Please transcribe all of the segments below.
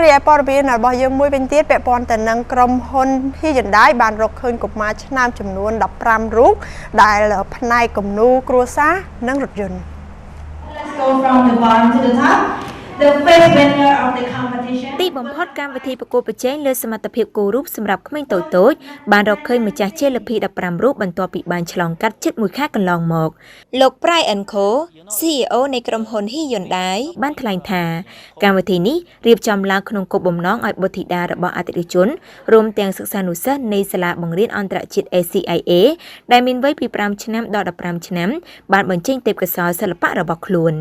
រីឯព័ត៌មានរបស់យើងមួយវិញទៀតពាក់ព័ន្ធទៅនឹងក្រុមហ៊ុន Hyundai បានរកឃើញកុមារឆ្នាំចំនួន 15 រូបដែលផ្នែកគំនូរគ្រួសារនិងរថយន្ត Let's go from the bottom to the top. The first winner of the competition ទីបំផុតកម្មវិធីប្រកួតប្រជែងលើសមត្ថភាពគូរូបសម្រាប់ក្មេងតូចៗបានរកឃើញម្ចាស់ជលភី 15 រូបបន្ទាប់ពីបានឆ្លងកាត់ជិត1ខែកន្លងមកលោក Brian Co CEO នៃក្រុមហ៊ុន Hyundai បានថ្លែងថាកម្មវិធីនេះរៀបចំឡើងក្នុងគោលបំណងឲ្យបុត្រធីតារបស់អតិថិជនរួមទាំងសិស្សានុសិស្សនៃសាលាបង្រៀនអន្តរជាតិ ACIA ដែលមានវ័យពី 5 ឆ្នាំដល់ 15 ឆ្នាំបានបញ្ចេញទេពកោសល្យសិល្បៈរបស់ខ្លួន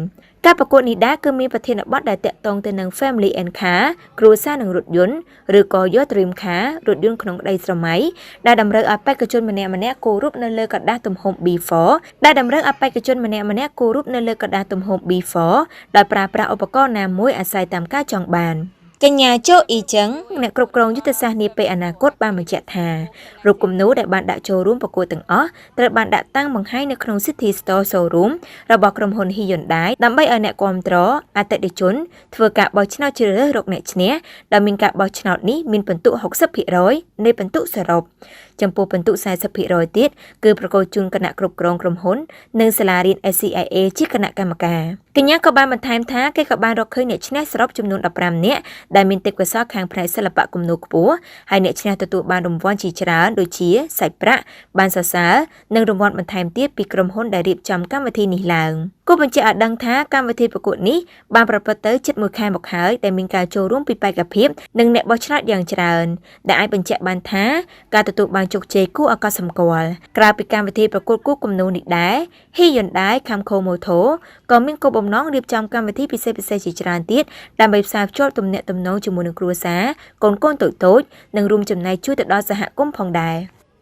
ការប្រកួតនេះដែរគឺមានប្រធានបទដែលតាក់ទងទៅនឹង Family and Car គ្រួសារនិងរថយន្តឬក៏ Your Dream Car រថយន្តក្នុងក្តីស្រមៃដែលតម្រូវឲ្យបេក្ខជនម្នាក់ៗគូររូបនៅលើกระดาษទំហំ B4 ដែលតម្រូវឲ្យបេក្ខជនម្នាក់ៗគូររូបនៅលើกระดาษទំហំ B4 ដោយប្រើប្រាស់ឧបករណ៍ណាមួយអាស្រ័យតាមការចង់បានកញ្ញាជូអ៊ីចឹងអ្នកគ្រប់គ្រងយុទ្ធសាស្ត្រនាពេលអនាគតបានបញ្ជាក់ថារូបគំនូរដែលបានដាក់ចូលរួមប្រកួតទាំងអស់ត្រូវបានដាក់តាំងបង្ហាញនៅក្នុង City Store Showroom របស់ក្រុមហ៊ុន Hyundai ដើម្បីឲ្យអ្នកគាំទ្រអតិថិជនធ្វើការបោះឆ្នោតជ្រើសរើសរកអ្នកឈ្នះដែលមានការបោះឆ្នោតនេះមានពិន្ទុ 60% នៃពិន្ទុសរុបចំពោះពិន្ទុ 40% ទៀតគឺប្រកួតជូនគណៈគ្រប់គ្រងក្រុមហ៊ុននិងសាលារៀន SCIA ជាគណៈកម្មការកញ្ញាក៏បានបន្ថែមថាគេក៏បានរកឃើញអ្នកឈ្នះសរុបចំនួន 15 នាក់ដែលមានទេពកោសល្យខាងផ្នែកសិល្បៈគំនូរខ្ពស់ហើយអ្នកឈ្នះទទួលបានរង្វាន់ជាច្រើនដូចជាសាច់ប្រាក់បានសរសើរនិងរង្វាន់បន្ថែមទៀតពីក្រុមហ៊ុនដែលរៀបចំកម្មវិធីនេះឡើងគូបញ្ជាក់ឲ្យដឹងថាកម្មវិធីប្រកួតនេះបានប្រព្រឹត្តទៅជិត1ខែមកហើយដែលមានការចូលរួមពីបេក្ខភាពនិងអ្នកបោះឆ្នោតយ៉ាងច្រើនដែលអាចបញ្ជាក់បានថាការទទួលបានជោគជ័យគួរឲ្យកត់សម្គាល់ក្រៅពីកម្មវិធីប្រកួតគូគំនូរនេះដែរ Hyundai Camco Moto ក៏មានគោលបំណងរៀបចំកម្មវិធីពិសេសៗជាច្រើនទៀតដើម្បីផ្សារភ្ជាប់ទំនាក់ទំនងជាមួយនឹងគ្រួសារកូនៗតូចៗនិងរួមចំណែកជួយទៅដល់សហគមន៍ផងដែរ